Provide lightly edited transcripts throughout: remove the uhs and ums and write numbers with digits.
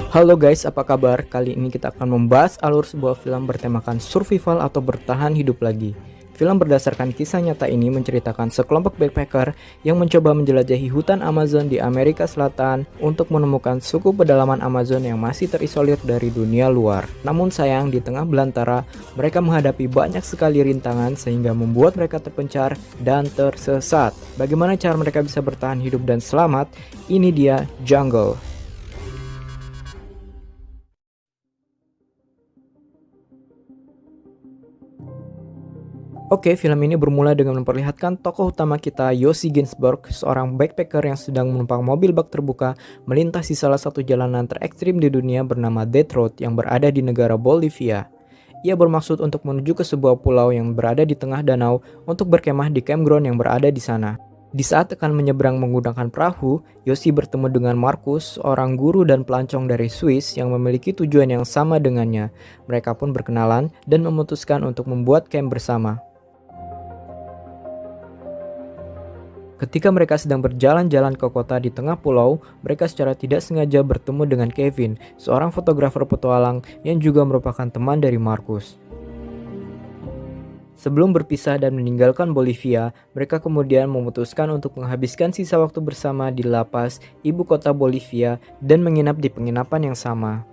Halo guys, apa kabar? Kali ini kita akan membahas alur sebuah film bertemakan survival atau bertahan hidup lagi. Film berdasarkan kisah nyata ini menceritakan sekelompok backpacker yang mencoba menjelajahi hutan Amazon di Amerika Selatan untuk menemukan suku pedalaman Amazon yang masih terisolir dari dunia luar. Namun sayang, di tengah belantara, mereka menghadapi banyak sekali rintangan sehingga membuat mereka terpencar dan tersesat. Bagaimana cara mereka bisa bertahan hidup dan selamat? Ini dia Jungle. Oke, film ini bermula dengan memperlihatkan tokoh utama kita, Yossi Ginsburg, seorang backpacker yang sedang menumpang mobil bak terbuka melintasi salah satu jalanan terekstrim di dunia bernama Death Road yang berada di negara Bolivia. Ia bermaksud untuk menuju ke sebuah pulau yang berada di tengah danau untuk berkemah di campground yang berada di sana. Di saat akan menyeberang menggunakan perahu, Yossi bertemu dengan Markus, seorang guru dan pelancong dari Swiss yang memiliki tujuan yang sama dengannya. Mereka pun berkenalan dan memutuskan untuk membuat camp bersama. Ketika mereka sedang berjalan-jalan ke kota di tengah pulau, mereka secara tidak sengaja bertemu dengan Kevin, seorang fotografer petualang yang juga merupakan teman dari Markus. Sebelum berpisah dan meninggalkan Bolivia, mereka kemudian memutuskan untuk menghabiskan sisa waktu bersama di La Paz, ibu kota Bolivia, dan menginap di penginapan yang sama.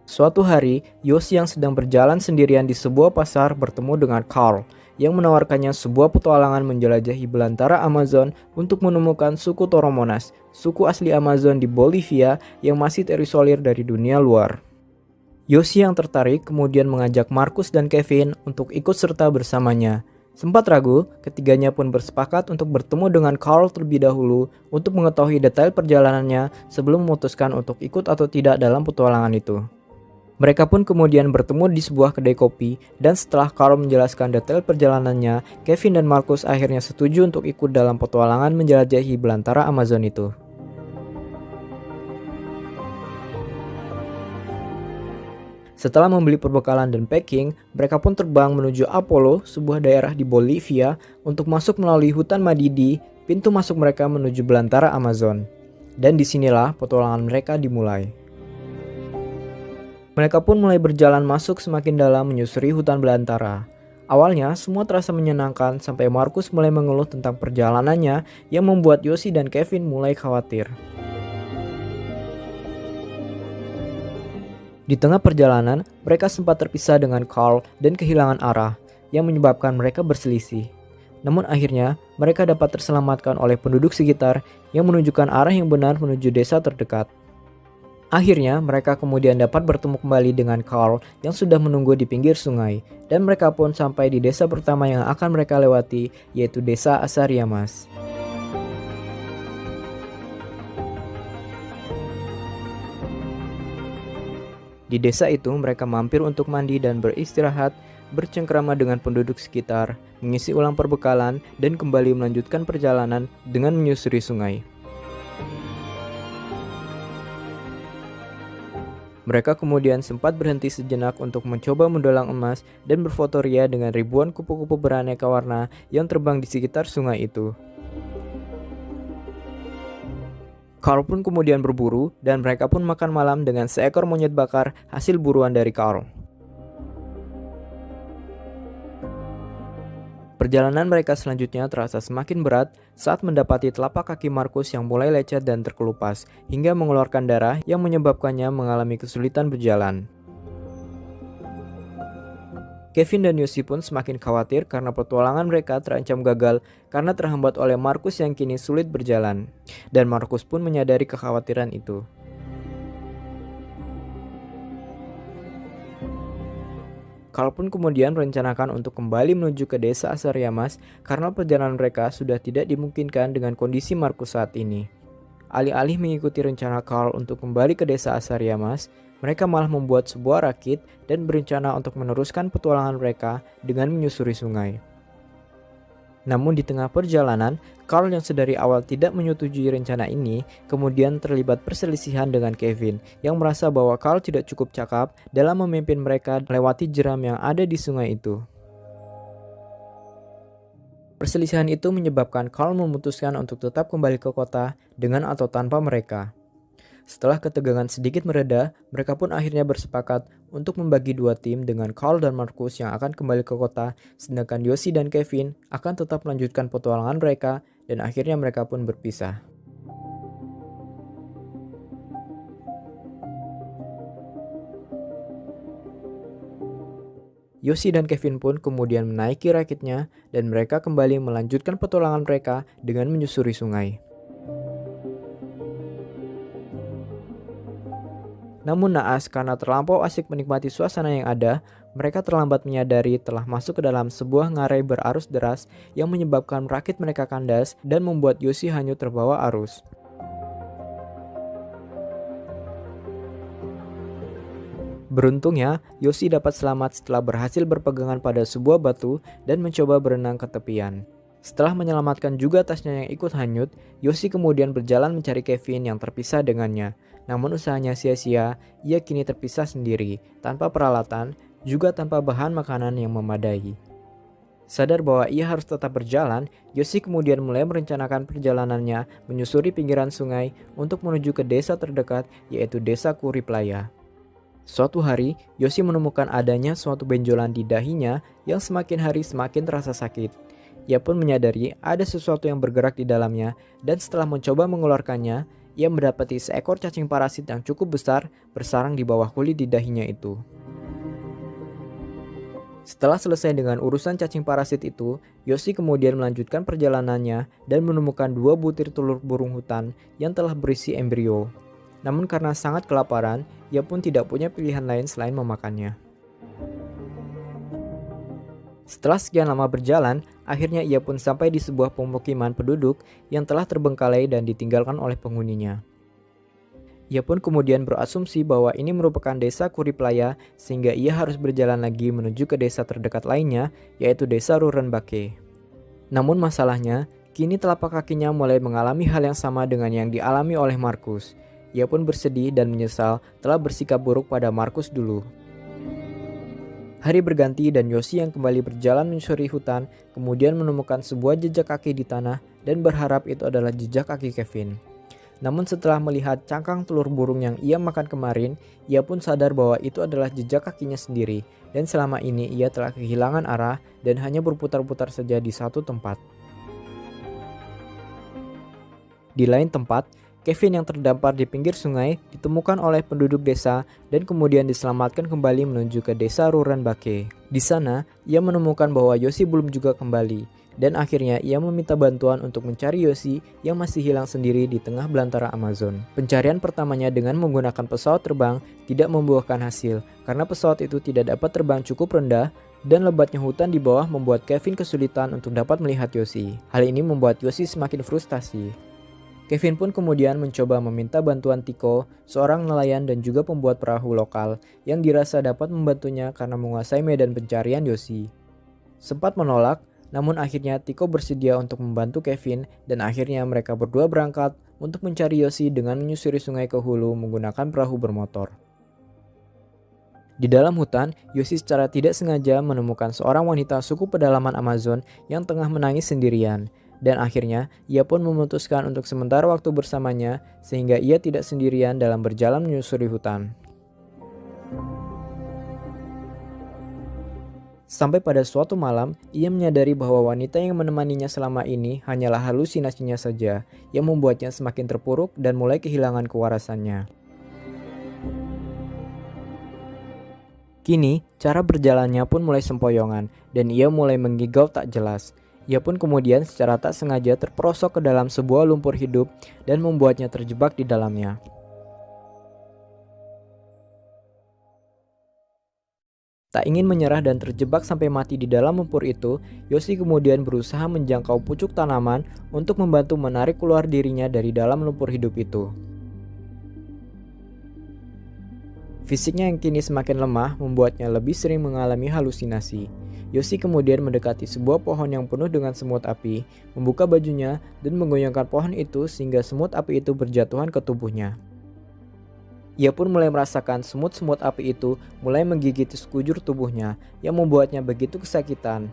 Suatu hari, Yossi yang sedang berjalan sendirian di sebuah pasar bertemu dengan Carl, yang menawarkannya sebuah petualangan menjelajahi belantara Amazon untuk menemukan suku Toromonas, suku asli Amazon di Bolivia yang masih terisolir dari dunia luar. Yossi yang tertarik kemudian mengajak Markus dan Kevin untuk ikut serta bersamanya. Sempat ragu, ketiganya pun bersepakat untuk bertemu dengan Carl terlebih dahulu untuk mengetahui detail perjalanannya sebelum memutuskan untuk ikut atau tidak dalam petualangan itu. Mereka pun kemudian bertemu di sebuah kedai kopi, dan setelah Carl menjelaskan detail perjalanannya, Kevin dan Markus akhirnya setuju untuk ikut dalam petualangan menjelajahi belantara Amazon itu. Setelah membeli perbekalan dan packing, mereka pun terbang menuju Apollo, sebuah daerah di Bolivia, untuk masuk melalui hutan Madidi, pintu masuk mereka menuju belantara Amazon. Dan disinilah petualangan mereka dimulai. Mereka pun mulai berjalan masuk semakin dalam menyusuri hutan belantara. Awalnya semua terasa menyenangkan sampai Markus mulai mengeluh tentang perjalanannya yang membuat Yossi dan Kevin mulai khawatir. Di tengah perjalanan, mereka sempat terpisah dengan Carl dan kehilangan arah yang menyebabkan mereka berselisih. Namun akhirnya mereka dapat terselamatkan oleh penduduk sekitar yang menunjukkan arah yang benar menuju desa terdekat. Akhirnya, mereka kemudian dapat bertemu kembali dengan Carl yang sudah menunggu di pinggir sungai, dan mereka pun sampai di desa pertama yang akan mereka lewati, yaitu desa Asariamas. Di desa itu, mereka mampir untuk mandi dan beristirahat, bercengkrama dengan penduduk sekitar, mengisi ulang perbekalan, dan kembali melanjutkan perjalanan dengan menyusuri sungai. Mereka kemudian sempat berhenti sejenak untuk mencoba mendulang emas dan berfotoria dengan ribuan kupu-kupu beraneka warna yang terbang di sekitar sungai itu. Carl pun kemudian berburu dan mereka pun makan malam dengan seekor monyet bakar hasil buruan dari Carl. Perjalanan mereka selanjutnya terasa semakin berat saat mendapati telapak kaki Markus yang mulai lecet dan terkelupas hingga mengeluarkan darah yang menyebabkannya mengalami kesulitan berjalan. Kevin dan Yossi pun semakin khawatir karena petualangan mereka terancam gagal karena terhambat oleh Markus yang kini sulit berjalan. Dan Markus pun menyadari kekhawatiran itu. Carl pun kemudian merencanakan untuk kembali menuju ke desa Asariamas karena perjalanan mereka sudah tidak dimungkinkan dengan kondisi Markus saat ini. Alih-alih mengikuti rencana Carl untuk kembali ke desa Asariamas, mereka malah membuat sebuah rakit dan berencana untuk meneruskan petualangan mereka dengan menyusuri sungai. Namun di tengah perjalanan, Carl yang sedari awal tidak menyetujui rencana ini, kemudian terlibat perselisihan dengan Kevin yang merasa bahwa Carl tidak cukup cakap dalam memimpin mereka melewati jeram yang ada di sungai itu. Perselisihan itu menyebabkan Carl memutuskan untuk tetap kembali ke kota dengan atau tanpa mereka. Setelah ketegangan sedikit mereda, mereka pun akhirnya bersepakat untuk membagi dua tim dengan Carl dan Marcus yang akan kembali ke kota, sedangkan Yoshi dan Kevin akan tetap melanjutkan petualangan mereka dan akhirnya mereka pun berpisah. Yoshi dan Kevin pun kemudian menaiki rakitnya dan mereka kembali melanjutkan petualangan mereka dengan menyusuri sungai. Namun naas karena terlampau asik menikmati suasana yang ada, mereka terlambat menyadari telah masuk ke dalam sebuah ngarai berarus deras yang menyebabkan rakit mereka kandas dan membuat Yoshi hanyut terbawa arus. Beruntungnya, Yoshi dapat selamat setelah berhasil berpegangan pada sebuah batu dan mencoba berenang ke tepian. Setelah menyelamatkan juga tasnya yang ikut hanyut, Yoshi kemudian berjalan mencari Kevin yang terpisah dengannya. Namun usahanya sia-sia, ia kini terpisah sendiri, tanpa peralatan, juga tanpa bahan makanan yang memadai. Sadar bahwa ia harus tetap berjalan, Yoshi kemudian mulai merencanakan perjalanannya menyusuri pinggiran sungai untuk menuju ke desa terdekat, yaitu desa Kuriplaya. Suatu hari, Yoshi menemukan adanya suatu benjolan di dahinya yang semakin hari semakin terasa sakit. Ia pun menyadari ada sesuatu yang bergerak di dalamnya dan setelah mencoba mengeluarkannya, ia mendapati seekor cacing parasit yang cukup besar bersarang di bawah kulit di dahinya itu. Setelah selesai dengan urusan cacing parasit itu, Yoshi kemudian melanjutkan perjalanannya dan menemukan dua butir telur burung hutan yang telah berisi embrio. Namun karena sangat kelaparan, ia pun tidak punya pilihan lain selain memakannya. Setelah sekian lama berjalan, akhirnya ia pun sampai di sebuah pemukiman penduduk yang telah terbengkalai dan ditinggalkan oleh penghuninya. Ia pun kemudian berasumsi bahwa ini merupakan desa Kuriplaya sehingga ia harus berjalan lagi menuju ke desa terdekat lainnya, yaitu desa Rurenbake. Namun masalahnya, kini telapak kakinya mulai mengalami hal yang sama dengan yang dialami oleh Marcus. Ia pun bersedih dan menyesal telah bersikap buruk pada Marcus dulu. Hari berganti dan Yoshi yang kembali berjalan menyusuri hutan kemudian menemukan sebuah jejak kaki di tanah dan berharap itu adalah jejak kaki Kevin. Namun setelah melihat cangkang telur burung yang ia makan kemarin, ia pun sadar bahwa itu adalah jejak kakinya sendiri dan selama ini ia telah kehilangan arah dan hanya berputar-putar saja di satu tempat. Di lain tempat, Kevin yang terdampar di pinggir sungai ditemukan oleh penduduk desa dan kemudian diselamatkan kembali menuju ke desa Rurenbake. Di sana, ia menemukan bahwa Yoshi belum juga kembali dan akhirnya ia meminta bantuan untuk mencari Yoshi yang masih hilang sendiri di tengah belantara Amazon. Pencarian pertamanya dengan menggunakan pesawat terbang tidak membuahkan hasil karena pesawat itu tidak dapat terbang cukup rendah dan lebatnya hutan di bawah membuat Kevin kesulitan untuk dapat melihat Yoshi. Hal ini membuat Yoshi semakin frustasi. Kevin pun kemudian mencoba meminta bantuan Tiko, seorang nelayan dan juga pembuat perahu lokal yang dirasa dapat membantunya karena menguasai medan pencarian Yoshi. Sempat menolak, namun akhirnya Tiko bersedia untuk membantu Kevin dan akhirnya mereka berdua berangkat untuk mencari Yoshi dengan menyusuri sungai ke hulu menggunakan perahu bermotor. Di dalam hutan, Yoshi secara tidak sengaja menemukan seorang wanita suku pedalaman Amazon yang tengah menangis sendirian. Dan akhirnya, ia pun memutuskan untuk sementara waktu bersamanya sehingga ia tidak sendirian dalam berjalan menyusuri hutan. Sampai pada suatu malam, ia menyadari bahwa wanita yang menemaninya selama ini hanyalah halusinasinya saja, yang membuatnya semakin terpuruk dan mulai kehilangan kewarasannya. Kini, cara berjalannya pun mulai sempoyongan, dan ia mulai menggigau tak jelas. Ia pun kemudian secara tak sengaja terperosok ke dalam sebuah lumpur hidup dan membuatnya terjebak di dalamnya. Tak ingin menyerah dan terjebak sampai mati di dalam lumpur itu, Yoshi kemudian berusaha menjangkau pucuk tanaman untuk membantu menarik keluar dirinya dari dalam lumpur hidup itu. Fisiknya yang kini semakin lemah membuatnya lebih sering mengalami halusinasi. Yoshi kemudian mendekati sebuah pohon yang penuh dengan semut api, membuka bajunya dan menggoyangkan pohon itu sehingga semut api itu berjatuhan ke tubuhnya. Ia pun mulai merasakan semut-semut api itu mulai menggigit sekujur tubuhnya yang membuatnya begitu kesakitan.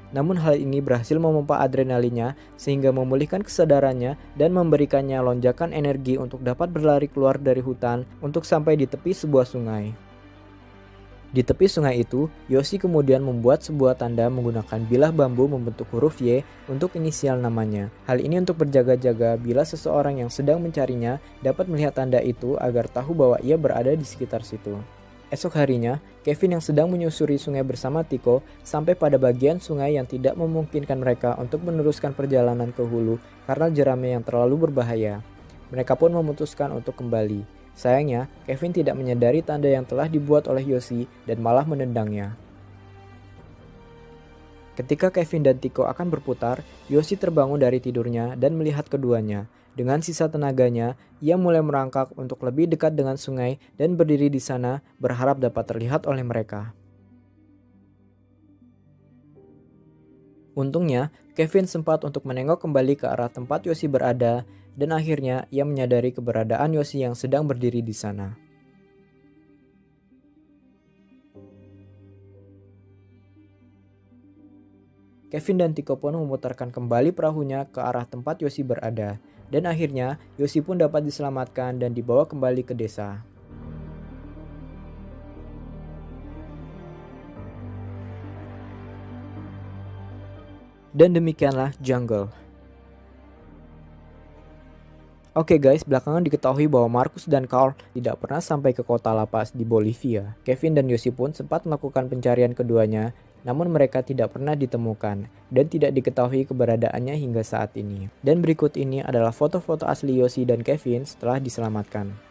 Namun hal ini berhasil memompa adrenalinnya sehingga memulihkan kesadarannya dan memberikannya lonjakan energi untuk dapat berlari keluar dari hutan untuk sampai di tepi sebuah sungai. Di tepi sungai itu, Yoshi kemudian membuat sebuah tanda menggunakan bilah bambu membentuk huruf Y untuk inisial namanya. Hal ini untuk berjaga-jaga bila seseorang yang sedang mencarinya dapat melihat tanda itu agar tahu bahwa ia berada di sekitar situ. Esok harinya, Kevin yang sedang menyusuri sungai bersama Tiko sampai pada bagian sungai yang tidak memungkinkan mereka untuk meneruskan perjalanan ke hulu karena jeramnya yang terlalu berbahaya. Mereka pun memutuskan untuk kembali. Sayangnya, Kevin tidak menyadari tanda yang telah dibuat oleh Yoshi dan malah menendangnya. Ketika Kevin dan Tiko akan berputar, Yoshi terbangun dari tidurnya dan melihat keduanya. Dengan sisa tenaganya, ia mulai merangkak untuk lebih dekat dengan sungai dan berdiri di sana berharap dapat terlihat oleh mereka. Untungnya, Kevin sempat untuk menengok kembali ke arah tempat Yoshi berada dan akhirnya ia menyadari keberadaan Yoshi yang sedang berdiri di sana. Kevin dan Tiko pun memutarkan kembali perahunya ke arah tempat Yoshi berada, dan akhirnya Yoshi pun dapat diselamatkan dan dibawa kembali ke desa. Dan demikianlah Jungle. Oke guys, belakangan diketahui bahwa Marcus dan Carl tidak pernah sampai ke kota La Paz di Bolivia. Kevin dan Yoshi pun sempat melakukan pencarian keduanya, namun mereka tidak pernah ditemukan dan tidak diketahui keberadaannya hingga saat ini. Dan berikut ini adalah foto-foto asli Yoshi dan Kevin setelah diselamatkan.